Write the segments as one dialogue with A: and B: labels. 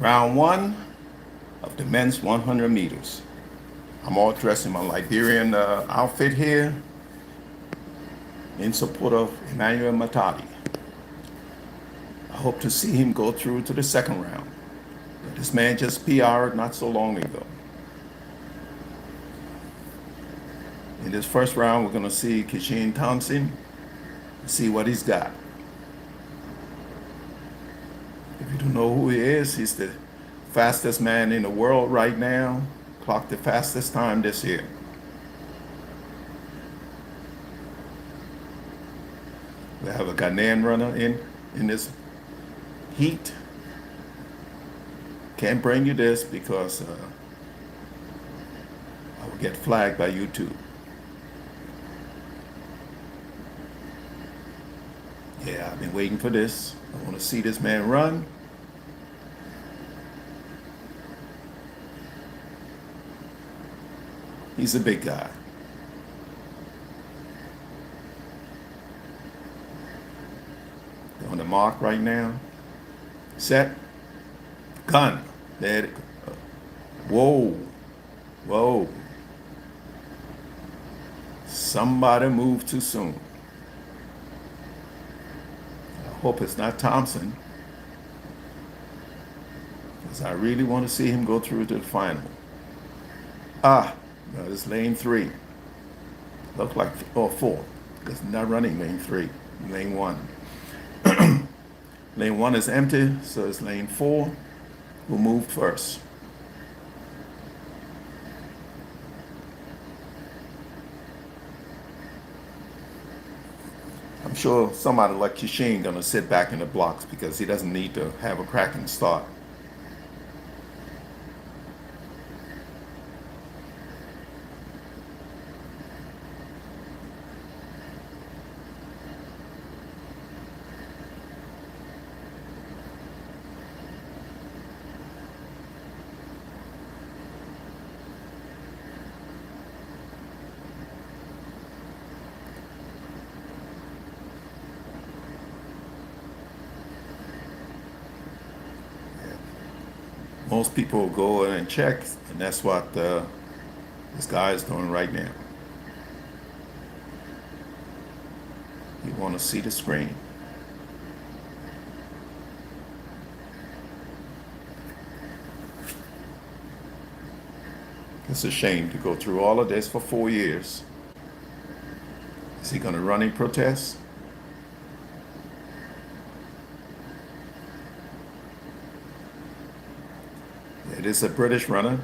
A: Round one of the men's 100 meters. I'm all dressed in my Liberian outfit here in support of Emmanuel Matadi. I hope to see him go through to the second round. But this man just PR'd not so long ago. In this first round, we're going to see Kishane Thompson, see what he's got. If you don't know who he is, he's the fastest man in the world right now, clocked the fastest time this year. We have a Ghanaian runner in this heat. Can't bring you this because I will get flagged by YouTube. Yeah, I've been waiting for this. I want to see this man run. He's a big guy. They're on the mark right now. Set. Gun. There it goes. Whoa. Whoa. Somebody moved too soon. I hope it's not Thompson, because I really want to see him go through to the final. No, it's lane 3. Look like, or 4, because not running lane 3, lane 1. Lane 1 is empty, so it's lane 4 who moved first. I'm sure somebody like Kishane gonna sit back in the blocks because he doesn't need to have a cracking start. Most people will go in and check, and that's what this guy is doing right now. You want to see the screen. It's a shame to go through all of this for 4 years. Is he going to run in protest? It is a British runner.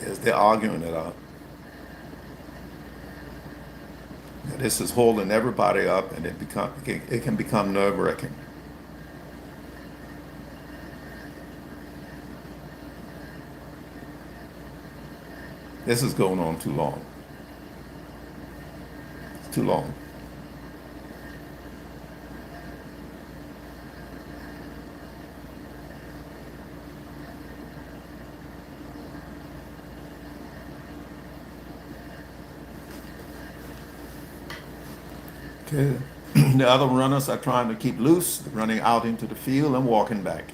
A: Yes, they're arguing it out. This is holding everybody up, and it can become nerve-wracking. This is going on too long. It's too long. Okay. The other runners are trying to keep loose, running out into the field and walking back.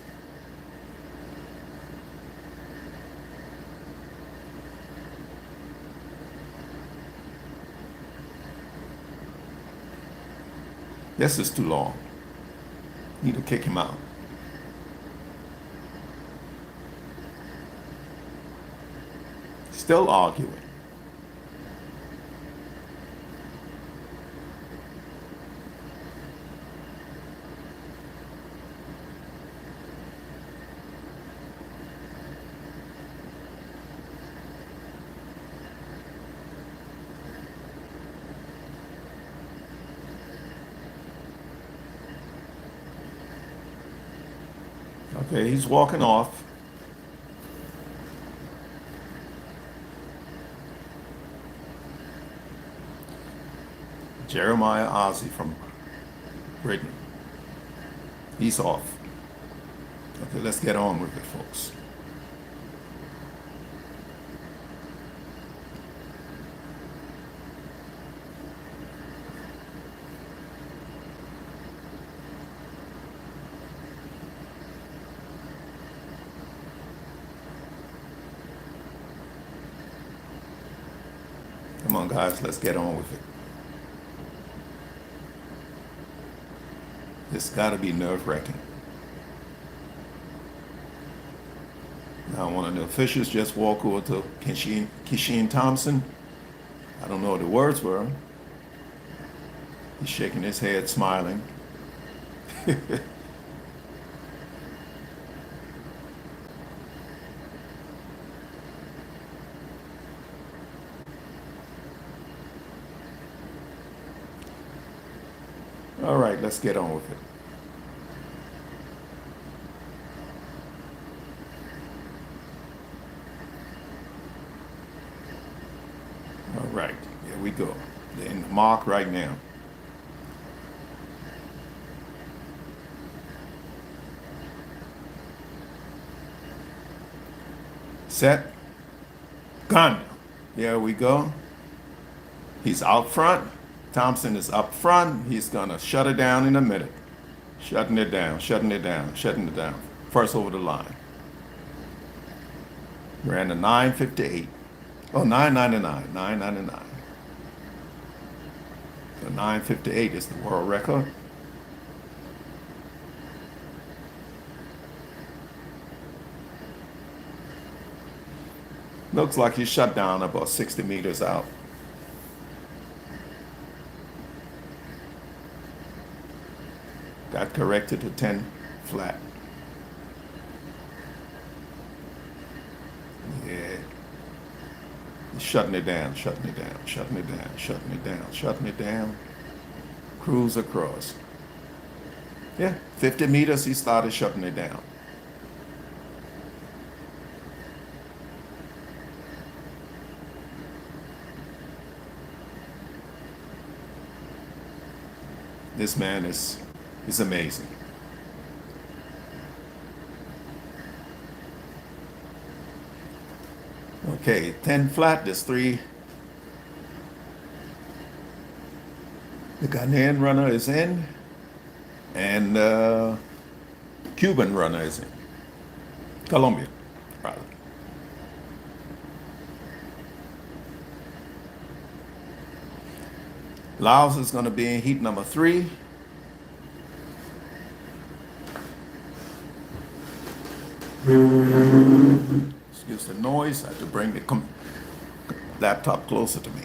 A: This is too long. Need to kick him out. Still arguing. Okay, he's walking off. Jeremiah Ozzie from Britain. He's off. Okay, let's get on with it, folks. Come on, guys, let's get on with it. It's got to be nerve-wracking. Now, one of the officials just walked over to Kisheen Thompson. I don't know what the words were. He's shaking his head, smiling. All right, let's get on with it. All right, here we go. They're in the mark right now. Set. Gun. There we go. He's out front. Thompson is up front. He's gonna shut it down in a minute. Shutting it down, shutting it down, shutting it down. First over the line. Ran a 9:58. Oh, 9:99, 9:99. So 9:58 is the world record. Looks like he shut down about 60 meters out. Got corrected to 10 flat. Yeah. He's shutting it down, shutting it down, shutting it down, shutting it down, shutting it down. Cruise across. Yeah, 50 meters, he started shutting it down. This man is amazing. Okay, 10 flat, there's three. The Ghanaian runner is in, and Cuban runner is in. Colombia, rather. Laos is going to be in heat number 3. Excuse the noise. I have to bring the laptop closer to me.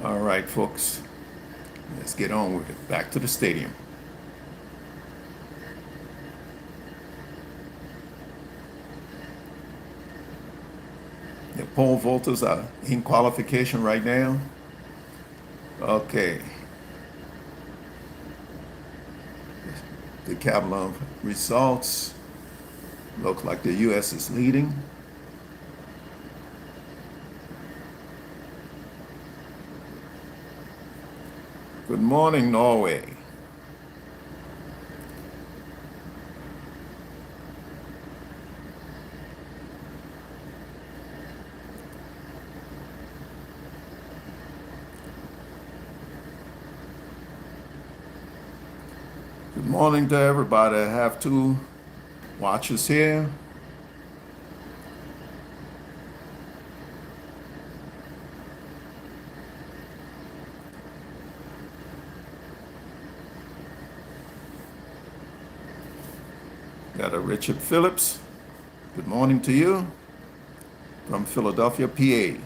A: All right, folks. Let's get on with it. Back to the stadium. The pole vaulters are in qualification right now. Okay. The Kabbalah results. Looks like the U.S. is leading. Good morning, Norway. Good morning to everybody. I have 2 watchers here. Got a Richard Phillips. Good morning to you from Philadelphia, PA.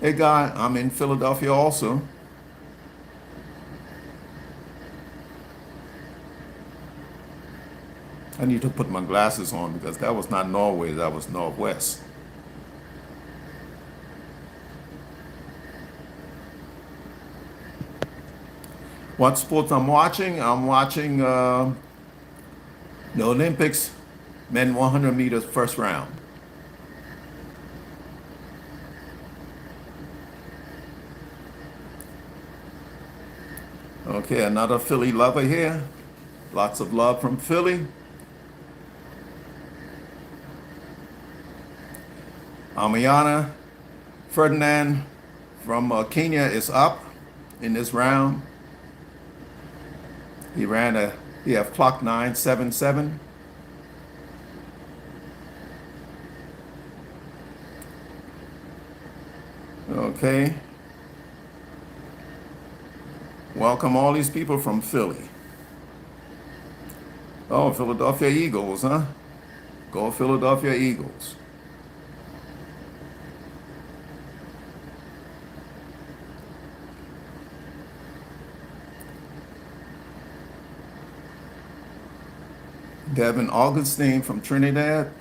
A: Hey, Guy, I'm in Philadelphia also. I need to put my glasses on because that was not Norway, that was Northwest. What sports I'm watching? I'm watching The Olympics, men 100 meters first round. Okay, another Philly lover here. Lots of love from Philly. Amayana Ferdinand from Kenya is up in this round. He have clock 977. Okay. Welcome all these people from Philly. Oh, Philadelphia Eagles, huh? Go Philadelphia Eagles. Devin Augustine from Trinidad.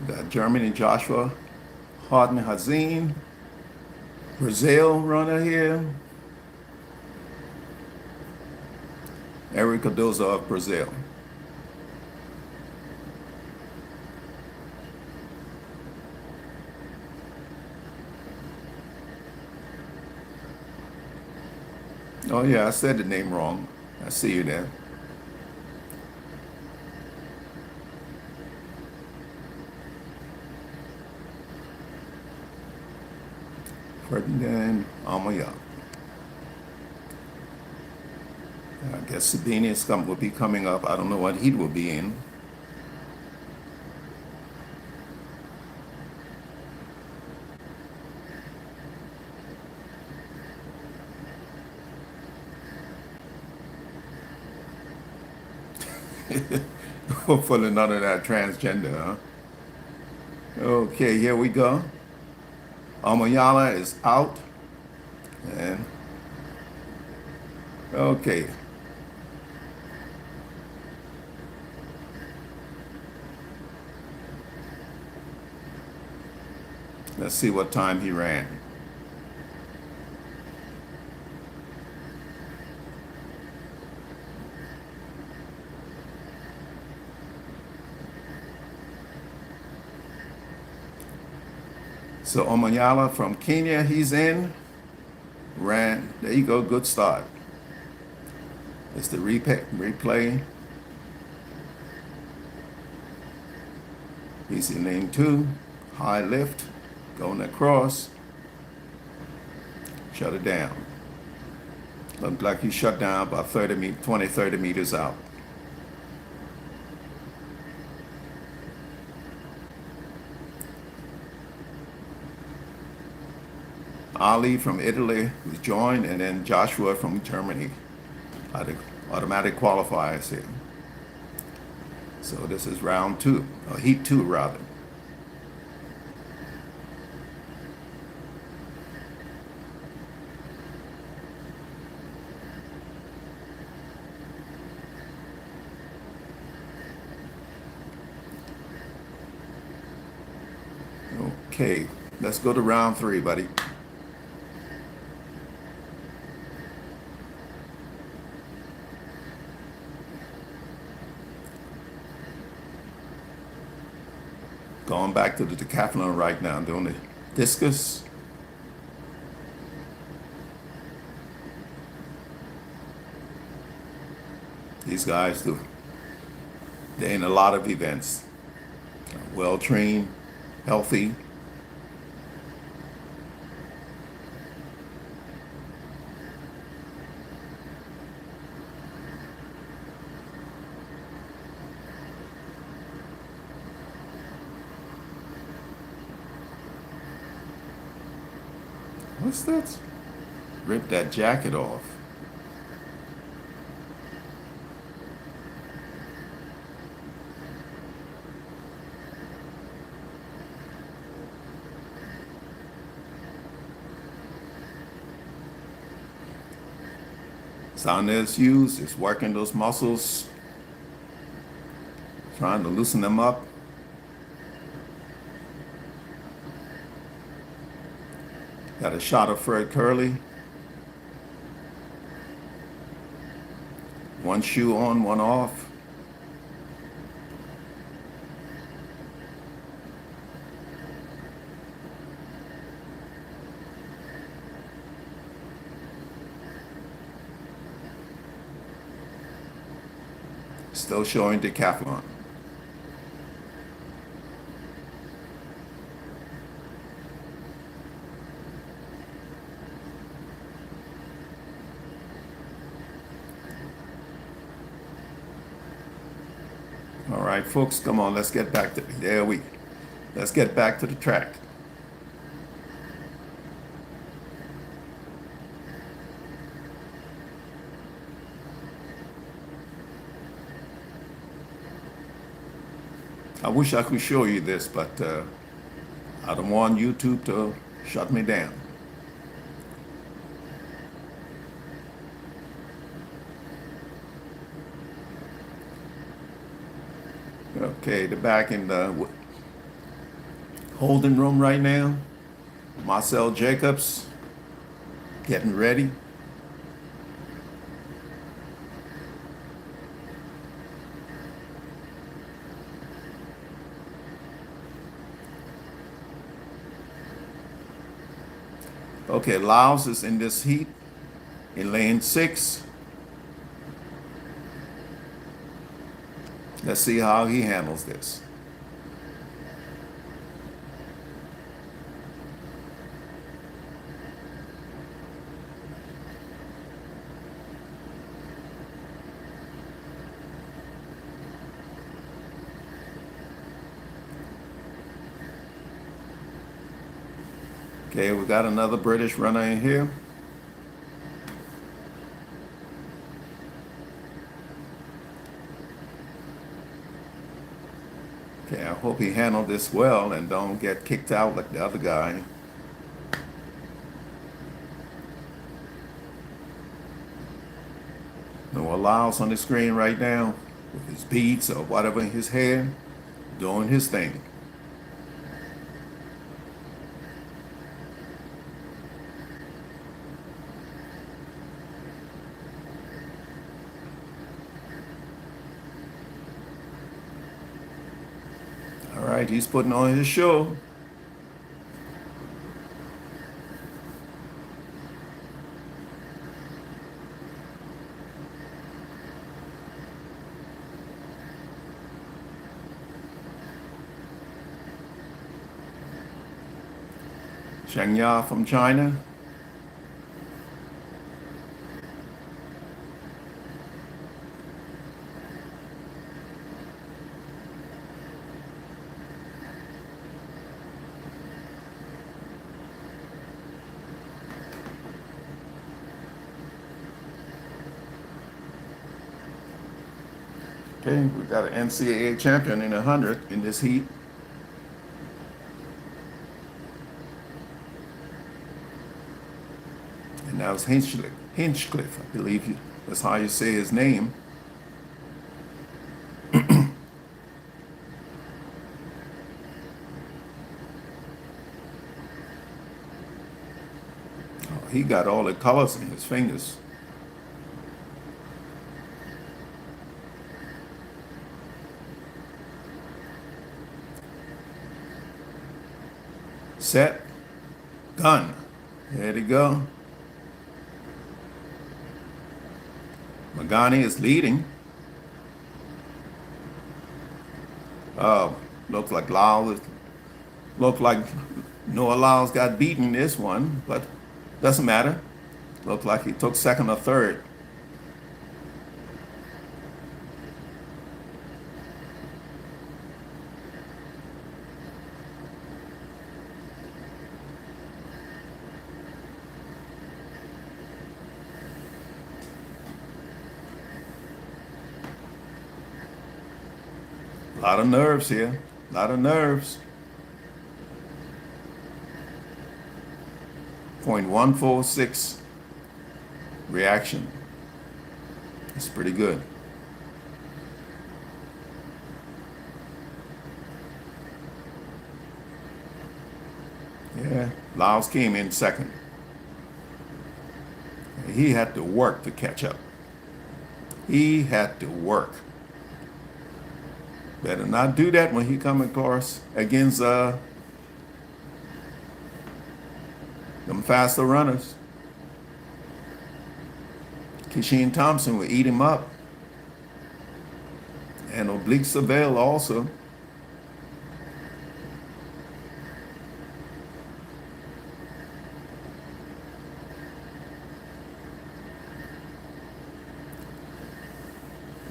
A: Got Germany Joshua Harden Hazin. Brazil runner here. Eric Cardozo of Brazil. Oh yeah, I said the name wrong. I see you there. Ferdinand Amaya. I guess Sabinius will be coming up. I don't know what heat will be in. Hopefully none of that transgender, huh? Okay, here we go. Amayala is out. And okay. Let's see what time he ran. So Omanyala from Kenya, he's in. Ran. There you go. Good start. It's the replay. He's in lane 2. High lift. Going across. Shut it down. Looked like he shut down about 20, 30 meters out. Ali from Italy was joined, and then Joshua from Germany. Automatic qualifiers here. So this is round 2, or heat 2 rather. Okay, let's go to round 3, buddy. Going back to the decathlon right now, doing the discus. These guys do. They're in a lot of events. Well trained, healthy. What's that? Rip that jacket off. Sound that's used is working those muscles, trying to loosen them up. Got a shot of Fred Curley. One shoe on, one off. Still showing decathlon. All right, folks, come on, let's get back to let's get back to the track. I wish I could show you this, but I don't want YouTube to shut me down. Okay, the back in the holding room right now. Marcel Jacobs getting ready. Okay, Laos is in this heat in lane 6. Let's see how he handles this. Okay, we got another British runner in here. Okay, I hope he handled this well and don't get kicked out like the other guy. No allows on the screen right now with his beads or whatever in his hair, doing his thing. All right, he's putting on his show. Shengya from China. Okay, we got an NCAA champion in 100 in this heat. And that was Hinchcliffe, I believe that's how you say his name. Oh, he got all the colors in his fingers. Set, gun. There they go. Magani is leading. Oh, looks like Noah Lyles got beaten this one, but doesn't matter. Looked like he took second or third. A lot of nerves here. A lot of nerves. 0.146 reaction. It's pretty good. Yeah, Laos came in second. He had to work to catch up. He had to work. Better not do that when he come across against them faster runners. Keyshawn Thompson will eat him up. And Oblique Savelle also.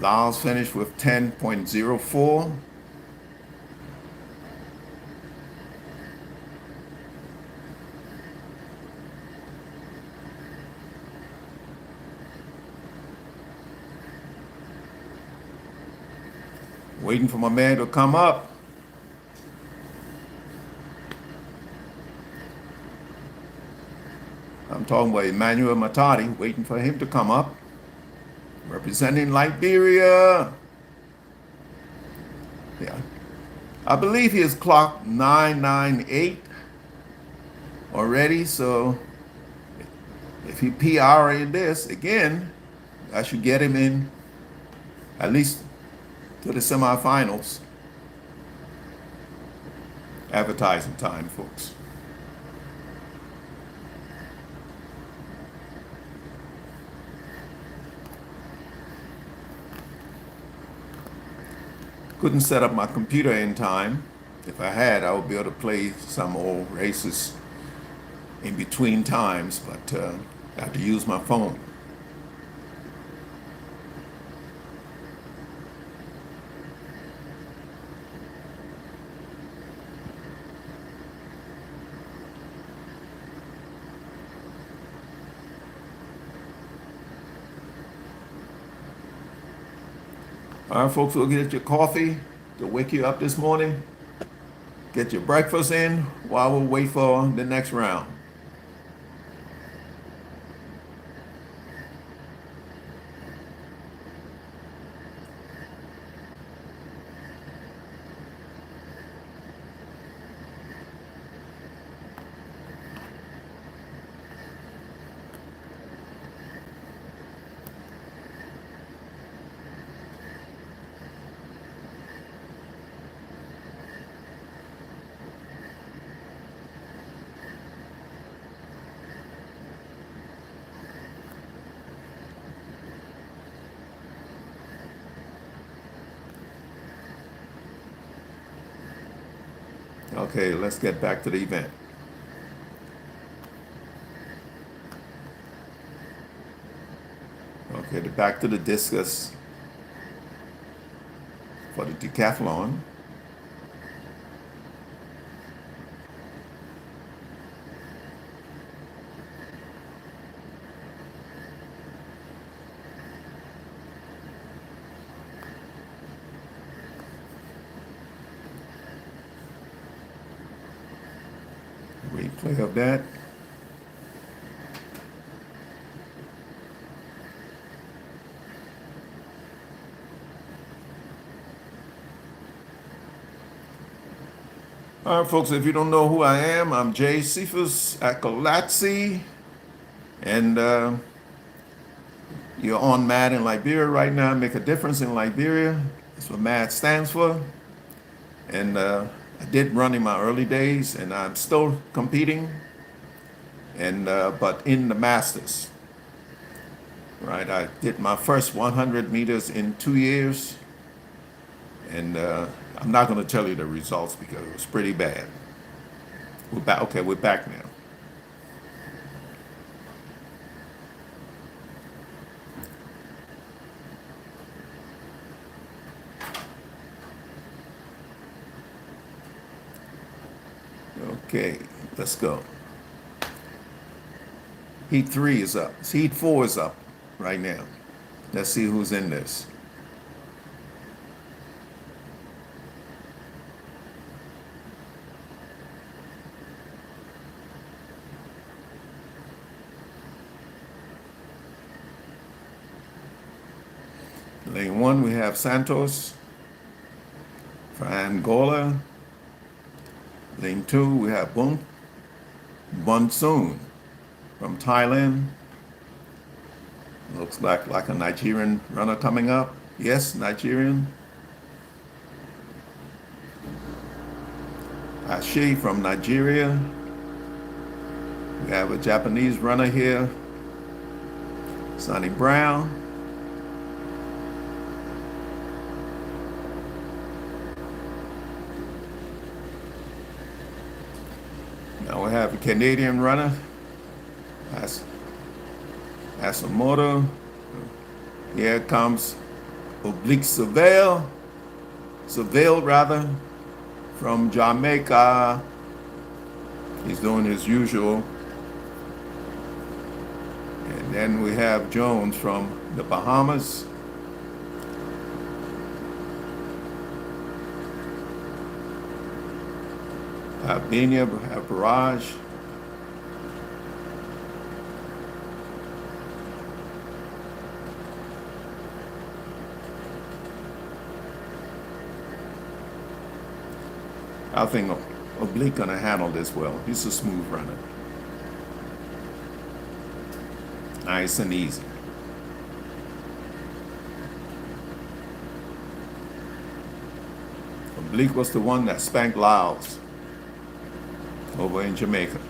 A: Lyles finished with 10.04. Waiting for my man to come up. I'm talking about Emmanuel Matadi, waiting for him to come up. Representing Liberia. Yeah. I believe he has clocked 998 already, so if he PR in this again, I should get him in at least to the semifinals. Advertising time, folks. Couldn't set up my computer in time. If I had, I would be able to play some old races in between times, but I have to use my phone. All right, folks, we'll get your coffee to wake you up this morning. Get your breakfast in while we wait for the next round. Okay, let's get back to the event. Okay, back to the discus for the decathlon. Replay of that. All right, folks, if you don't know who I am, I'm Jay Cephas Akolatsi, and you're on MAD in Liberia right now. Make a difference in Liberia. That's what MAD stands for. And I did run in my early days, and I'm still competing, and but in the Masters. Right, I did my first 100 meters in 2 years, and I'm not going to tell you the results because it was pretty bad. We're back. Okay, we're back now. Okay, let's go. Heat 3 is up. Heat 4 is up right now. Let's see who's in this. Lane 1, we have Santos for Angola. Lane 2, we have Bunsoon from Thailand. Looks like a Nigerian runner coming up. Yes, Nigerian. Ashi from Nigeria. We have a Japanese runner here, Sonny Brown. Now we have a Canadian runner, Asamoto. Here comes Oblique Seville rather, from Jamaica. He's doing his usual. And then we have Jones from the Bahamas. Albania, Barrage. I think Oblique gonna handle this well. He's a smooth runner. Nice and easy. Oblique was the one that spanked Laos over in Jamaica.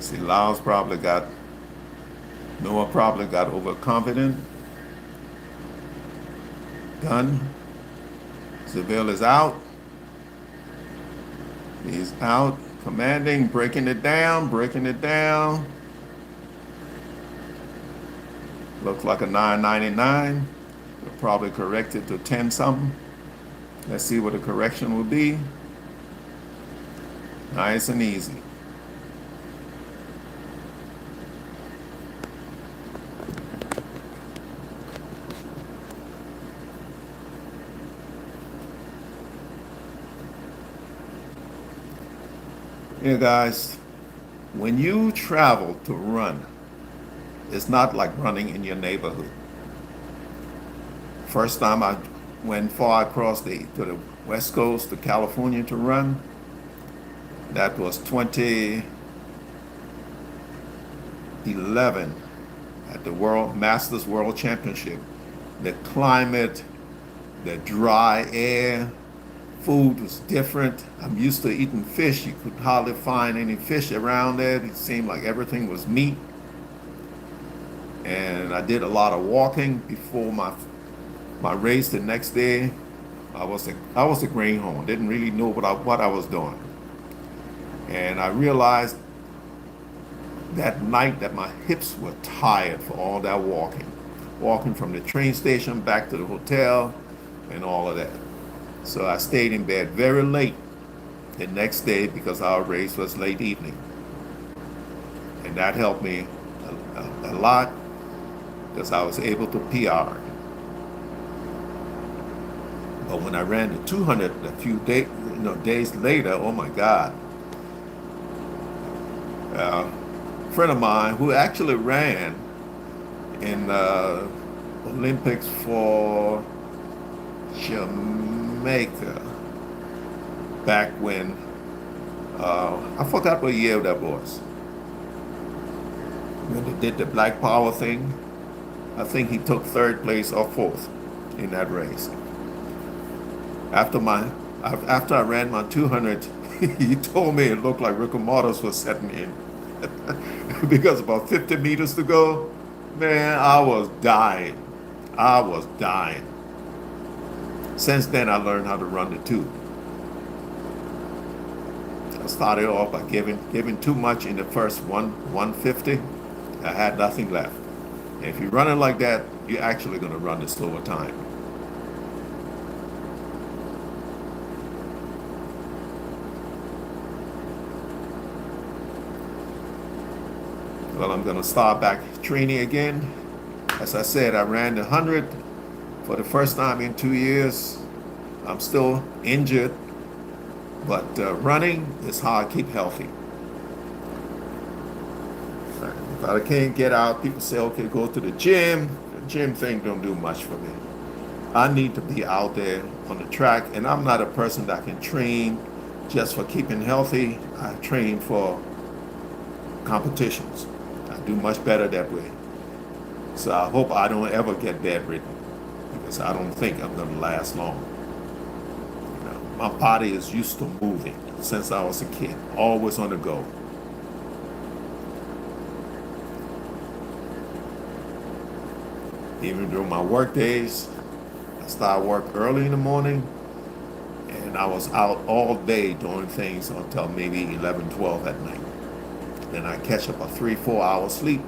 A: See, Noah probably got overconfident. Gunn. Seville is out. He's out. Commanding, breaking it down. Looks like a 999. We'll probably correct it to 10 something. Let's see what the correction will be. Nice and easy. Yeah, guys, when you travel to run, it's not like running in your neighborhood. First time I went far across to the West Coast to California to run, that was 2011 at the Masters World Championship. The climate, the dry air, food was different. I'm used to eating fish. You could hardly find any fish around there. It seemed like everything was meat. And I did a lot of walking before my race the next day. I was a greenhorn. Didn't really know what I was doing. And I realized that night that my hips were tired for all that walking from the train station back to the hotel and all of that. So I stayed in bed very late the next day because our race was late evening. And that helped me a lot because I was able to PR. But when I ran the 200 a few days later, oh my God. A friend of mine who actually ran in Olympics for Jamaica back when I forgot what year that was, when they did the Black Power thing. I think he took third place or fourth in that race. After I ran my 200, he told me it looked like rigor mortis was setting in because about 50 meters to go, man, I was dying. Since then, I learned how to run the 2. I started off by giving too much in the first 150. I had nothing left. And if you run it like that, you're actually going to run the slower time. Well, I'm going to start back training again. As I said, I ran the 100 for the first time in 2 years. I'm still injured, but running is how I keep healthy. If I can't get out, people say, okay, go to the gym. The gym thing don't do much for me. I need to be out there on the track, and I'm not a person that can train just for keeping healthy. I train for competitions. I do much better that way. So I hope I don't ever get bedridden because I don't think I'm going to last long. You know, my body is used to moving since I was a kid, always on the go. Even during my work days, I start work early in the morning, and I was out all day doing things until maybe 11, 12 at night. Then I catch up a 3-4 hour sleep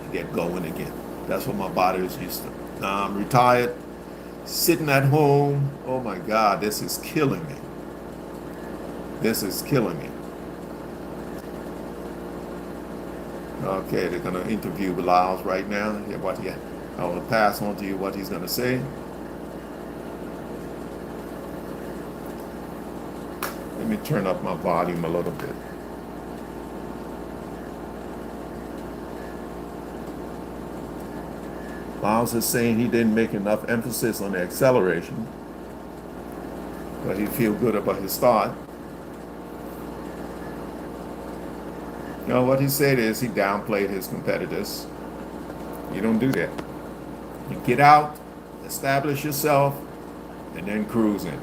A: and get going again. That's what my body is used to. Now I'm retired, sitting at home. Oh my God, this is killing me. This is killing me. Okay, they're going to interview Bilal right now. Hear what he, I will pass on to you what he's going to say. Let me turn up my volume a little bit. Miles is saying he didn't make enough emphasis on the acceleration, but he feel good about his start. You know, what he said is he downplayed his competitors. You don't do that. You get out, establish yourself, and then cruise in.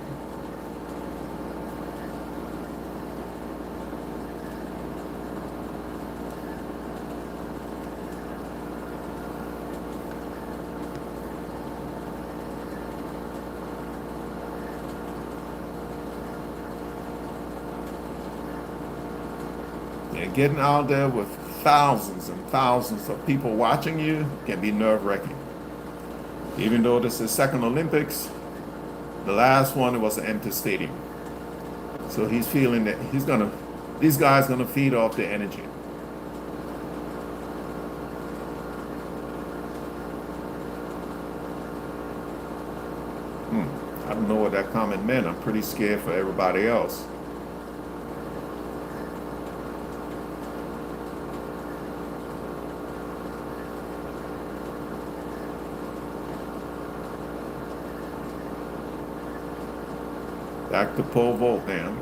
A: And getting out there with thousands and thousands of people watching you can be nerve-wracking. Even though this is second Olympics, the last one it was an empty stadium. So he's feeling that these guys gonna feed off the energy. I don't know what that comment meant. I'm pretty scared for everybody else. Back to pole vault now.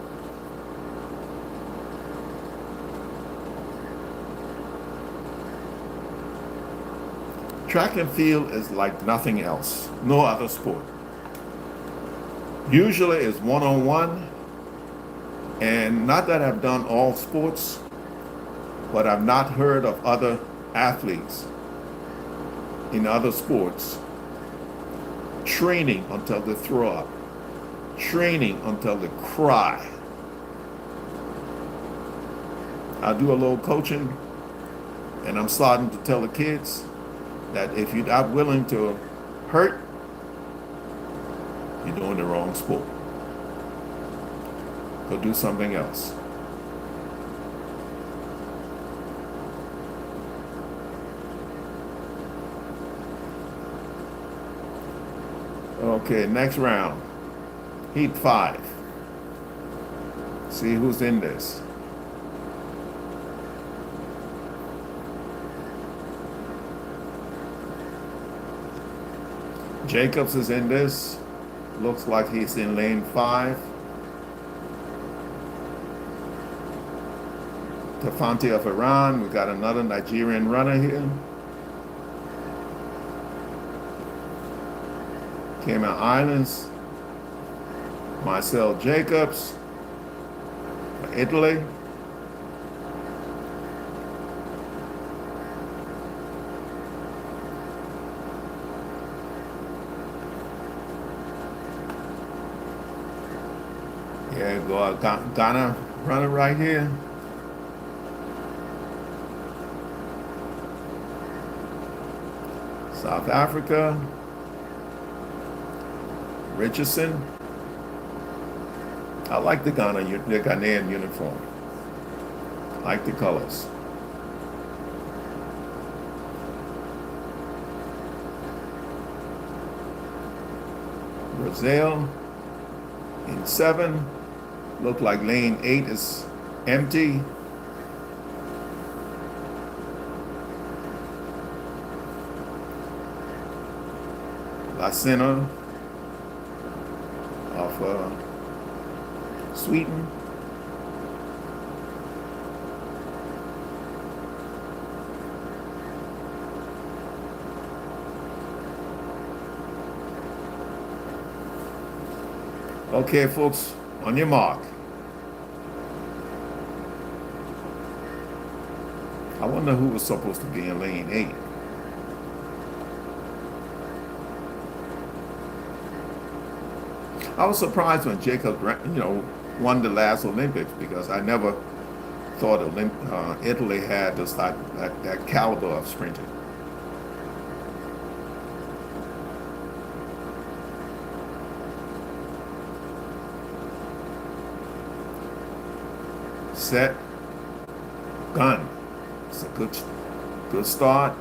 A: Track and field is like nothing else, no other sport. Usually it's one-on-one, and not that I've done all sports, but I've not heard of other athletes in other sports training until they throw up. Training until they cry. I do a little coaching, and I'm starting to tell the kids that if you're not willing to hurt, you're doing the wrong sport. Go do something else. Okay, next round. Heat 5. See who's in this. Jacobs is in this. Looks like he's in lane 5. Tafante of Iran. We got another Nigerian runner here. Cayman Islands. Marcel Jacobs, Italy. Yeah, go Ghana runner right here. South Africa, Richardson. I like the Ghanaian uniform. I like the colors. Brazil in 7. Look like lane 8 is empty. center of Sweden. Okay, folks, on your mark. I wonder who was supposed to be in lane 8. I was surprised when Jacob, won the last Olympics, because I never thought Italy had that caliber of sprinting. Set, gun. It's a good start.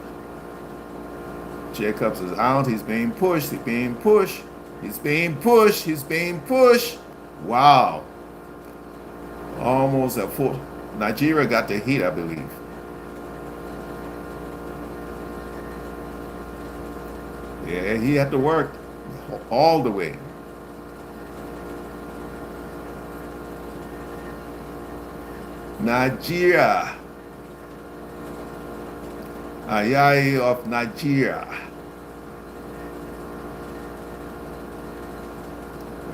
A: Jacobs is out. He's being pushed. He's being pushed. He's being pushed. He's being pushed. Wow. Almost at full. Nigeria got the heat, I believe. Yeah, he had to work all the way. Nigeria. Ayayi of Nigeria.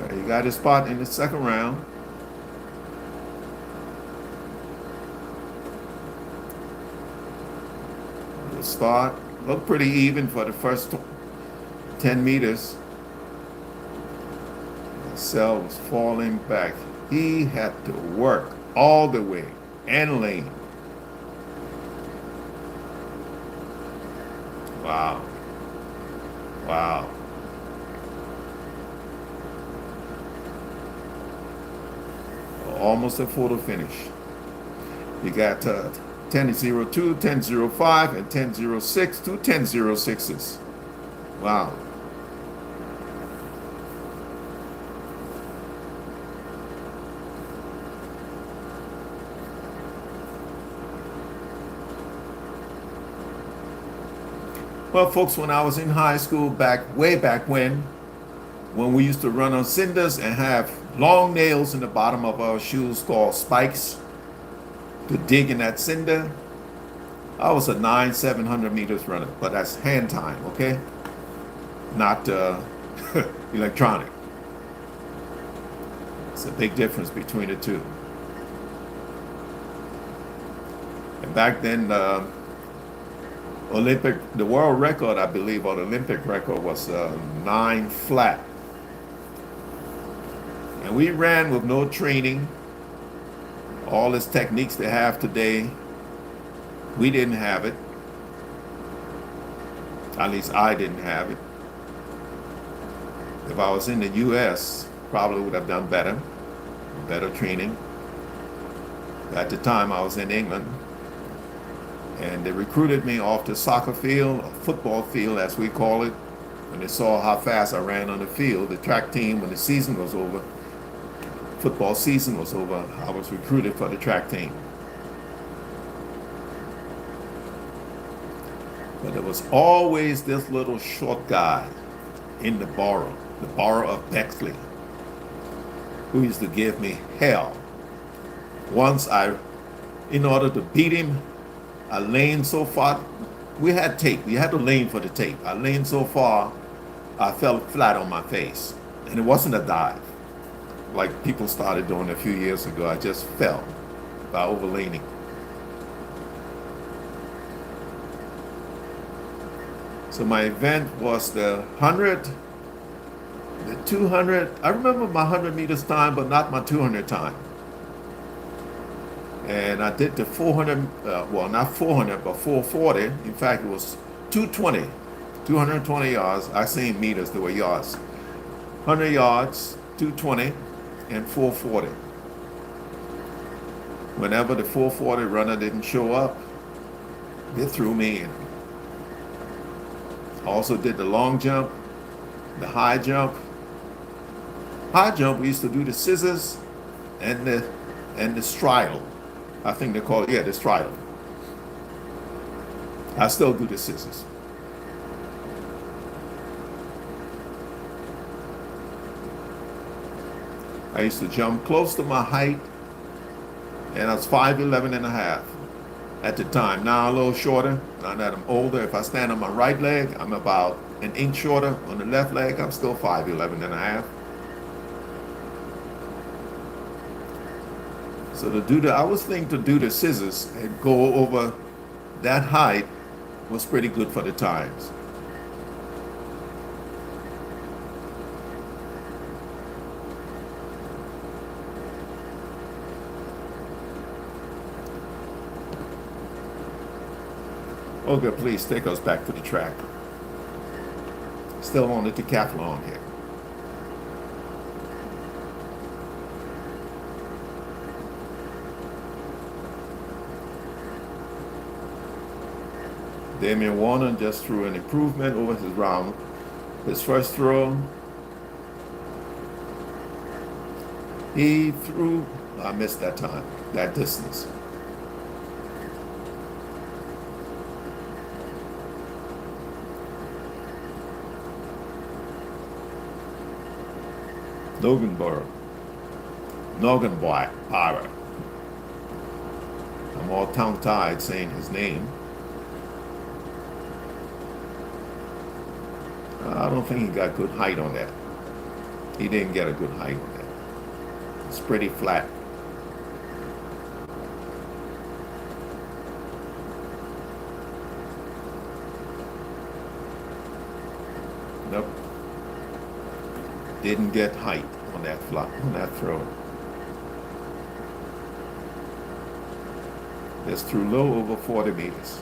A: He got his spot in the second round. The start looked pretty even for the first 10 meters. Cell was falling back. He had to work all the way and lane. Wow. Wow. Almost a photo finish. You got 10:02, 10:05, and 10:06, 2 10:06s. Wow. Well, folks, when I was in high school, way back when we used to run on cinders and have long nails in the bottom of our shoes called spikes to dig in that cinder, I was a 700 meters runner, but that's hand time, okay? Not electronic. It's a big difference between the two. And back then, the world record, I believe, or the Olympic record was 9 flat. And we ran with no training. All these techniques they have today, we didn't have it. At least I didn't have it. If I was in the US, probably would have done better training. At the time, I was in England. And they recruited me off the soccer field, or football field as we call it. When they saw how fast I ran on the field, the track team, when the season was over, football season was over, I was recruited for the track team. But there was always this little short guy in the borough of Bexley, who used to give me hell. Once in order to beat him, I laned so far. We had tape. We had to lane for the tape. I laned so far, I fell flat on my face. And it wasn't a dive, like people started doing a few years ago. I just fell by overlaning. So my event was the 100, the 200. I remember my 100 meters time, but not my 200 time. And I did the 400, well, not 400, but 440. In fact, it was 220 yards. I say meters, they were yards. 100 yards, 220, and 440. Whenever the 440 runner didn't show up, they threw me in. Also did the long jump, the high jump. High jump, we used to do the scissors and the straddle. I think they call it, the straddle. I still do the scissors. I used to jump close to my height, and I was 5'11" and a half at the time. Now a little shorter. Now that I'm older, if I stand on my right leg, I'm about an inch shorter. On the left leg, I'm still 5'11" and a half. So I was thinking to do the scissors and go over that height was pretty good for the times. Okay, please take us back to the track. Still on the decathlon here. Damian Warner just threw an improvement over his round. His first throw, he threw, I missed that time, that distance. Noganbauer. I'm all tongue-tied saying his name. I don't think he got good height on that. He didn't get a good height on that. It's pretty flat. Nope. Didn't get height on that throw. Just threw low over 40 meters.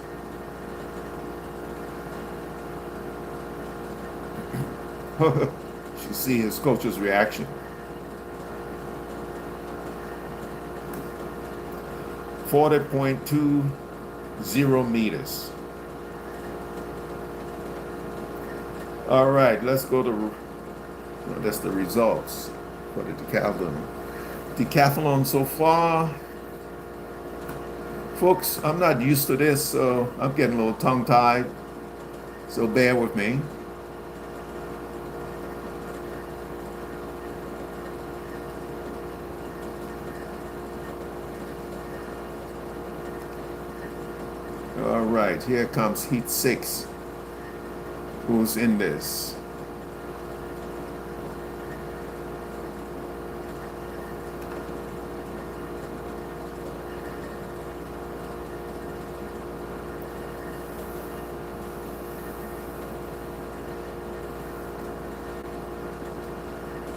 A: You see his coach's reaction. .20 meters. All right, let's go to, that's the results for the decathlon. Decathlon so far. Folks, I'm not used to this, so I'm getting a little tongue-tied, so bear with me. All right, here comes Heat 6. Who's in this?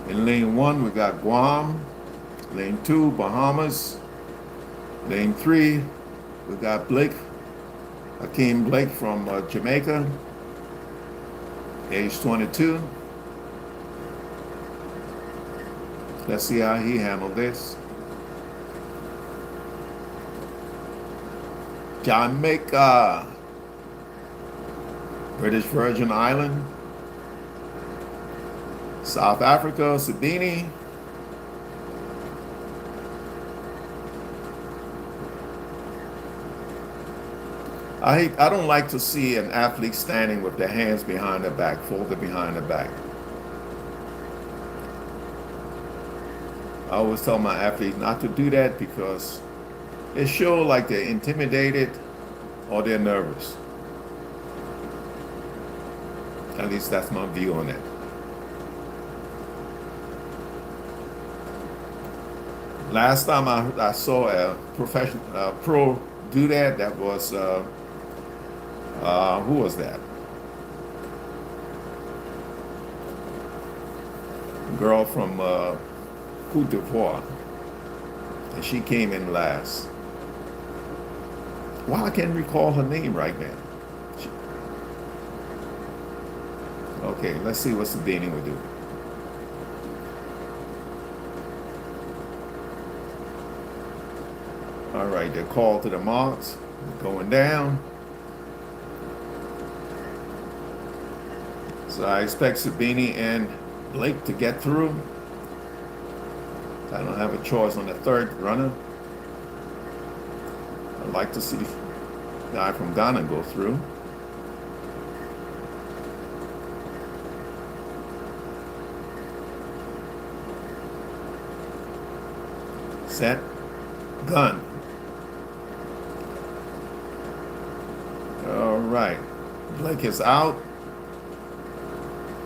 A: In lane 1, we got Guam. Lane 2, Bahamas. Lane 3, we got Hakeem Blake from Jamaica, age 22. Let's see how he handled this. Jamaica, British Virgin Island. South Africa, Sabini. I don't like to see an athlete standing with their hands behind their back, folded behind their back. I always tell my athletes not to do that because it shows like they're intimidated or they're nervous. At least that's my view on it. Last time I saw a pro do that, that was, who was that? A girl from Côte d'Ivoire. And she came in last. Well, I can't recall her name right now. Okay, let's see what Sabini would do. All right, they're called to the marks. Going down. So I expect Sabini and Blake to get through. I don't have a choice on the third runner. I'd like to see the guy from Ghana go through. Set. Gun. All right. Blake is out.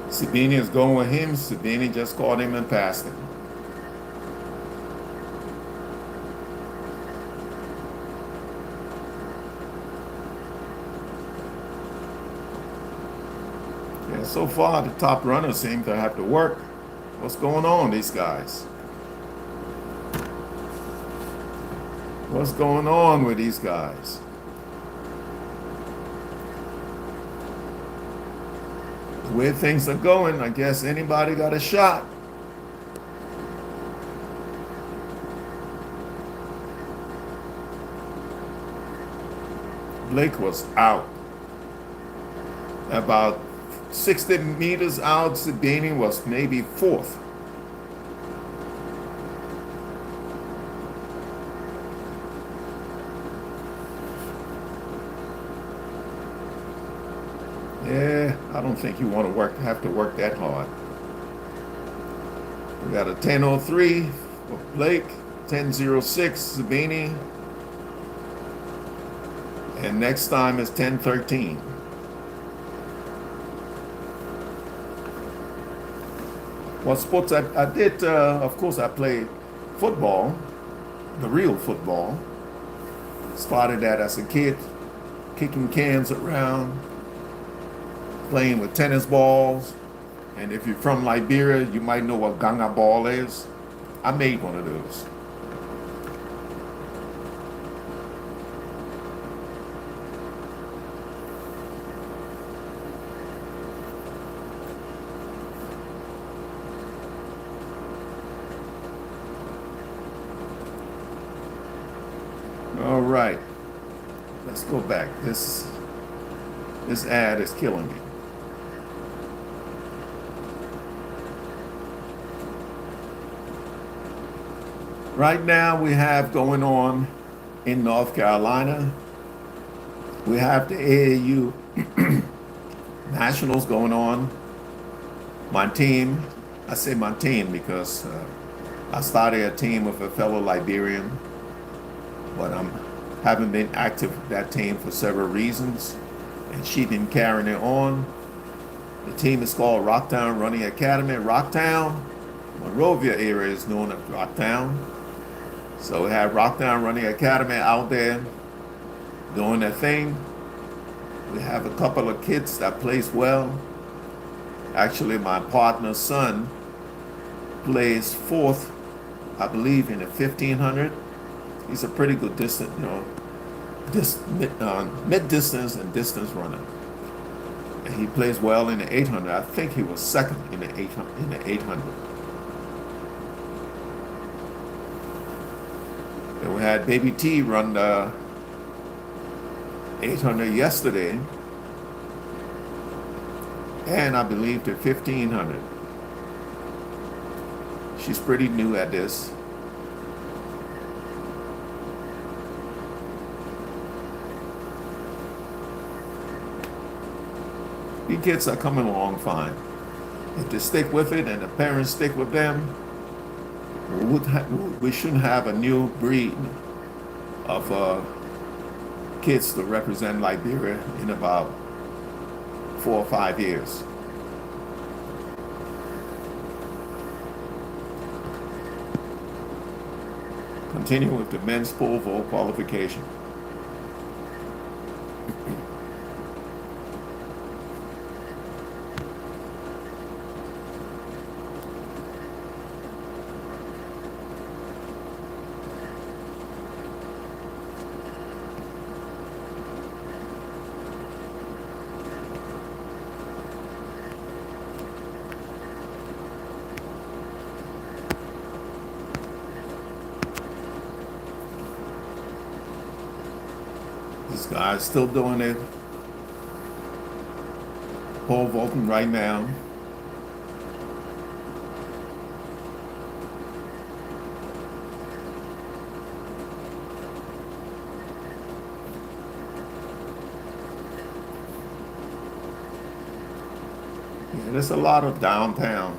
A: Sabini is going with him. Sabini just caught him and passed him. Yeah, so far the top runners seem to have to work. What's going on, these guys? What's going on with these guys? The way things are going, I guess anybody got a shot. Blake was out. About 60 meters out, Sabini was maybe fourth. Yeah, I don't think you want to have to work that hard. We got a 10:03 for Blake, 10:06 Sabini, and next time is 10:13. What sports I did? Of course, I played football, the real football. Started that as a kid, kicking cans around, playing with tennis balls. And if you're from Liberia, you might know what ganga ball is. I made one of those. All right, let's go back. This ad is killing me. Right now we have going on in North Carolina, we have the AAU Nationals going on. My team, I say my team because I started a team with a fellow Liberian, but I haven't been active with that team for several reasons, and she been carrying it on. The team is called Rocktown Running Academy. Rocktown, Monrovia area is known as Rocktown. So we have Rocktown Running Academy out there doing their thing. We have a couple of kids that plays well. Actually, my partner's son plays fourth, I believe, in the 1500. He's a pretty good distance, mid-distance and distance runner. And he plays well in the 800. I think he was second in the 800. And we had Baby T run the 800 yesterday, and I believe the 1500. She's pretty new at this. The kids are coming along fine. If they stick with it and the parents stick with them, we shouldn't have a new breed of kids to represent Liberia in about 4 or 5 years. Continue with the men's pole vault qualification. This guy's still doing it. Pole vaulting right now. Yeah, there's a lot of downtown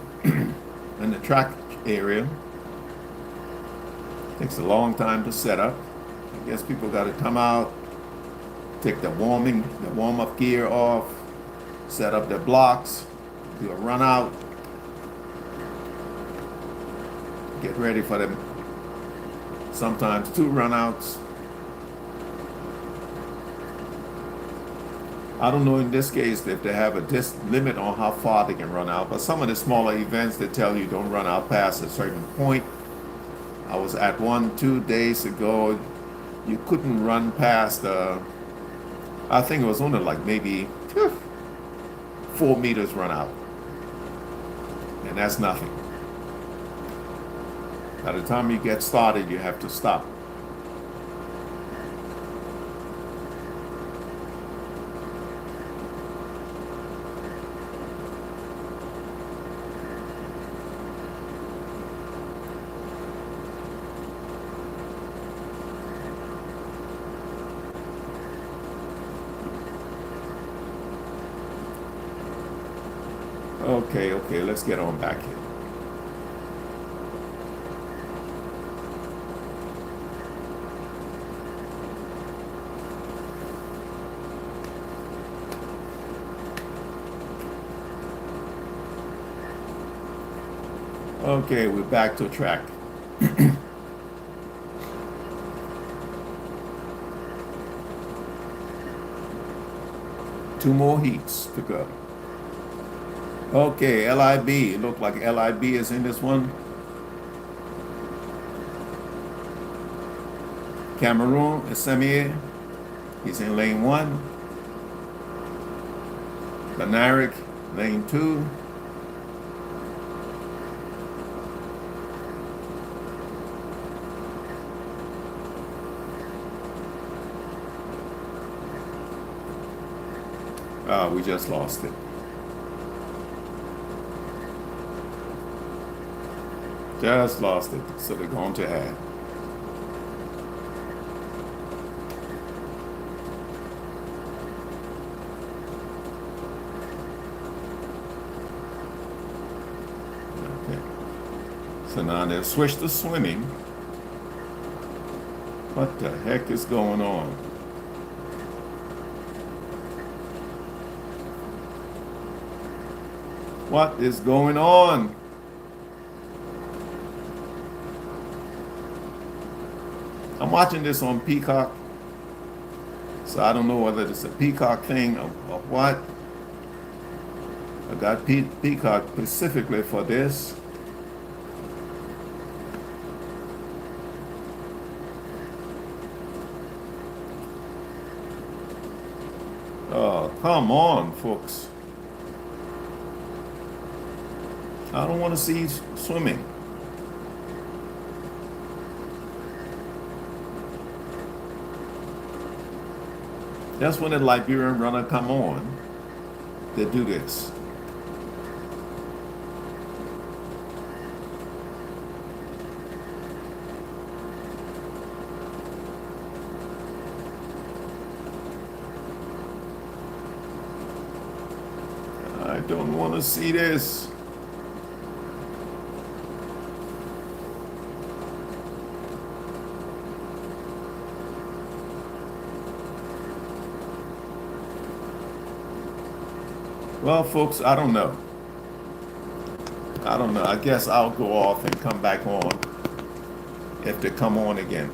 A: in the track area. Takes a long time to set up. I guess people got to come out, take the warm-up gear off, set up their blocks, do a run out, get ready for them. Sometimes 2 run outs. I don't know in this case if they have a limit on how far they can run out, but some of the smaller events they tell you don't run out past a certain point. I was at one 2 days ago. You couldn't run past. I think it was only like maybe 4 meters run out, and that's nothing. By the time you get started, you have to stop. Okay, let's get on back here. Okay, we're back to track. 2 more heats to go. Okay, LIB. It looked like LIB is in this one. Cameroon, Esemir. He's in lane 1. Banarik, lane 2. We just lost it. Just lost it. So they're going to add. Okay. So now they've switched to swimming. What the heck is going on? What is going on? I'm watching this on Peacock, so I don't know whether it's a Peacock thing or what. I got Peacock specifically for this. Oh, come on, folks. I don't want to see swimming. That's when the Liberian runner come on. They do this. I don't want to see this. Well, folks, I don't know. I guess I'll go off and come back on if they come on again.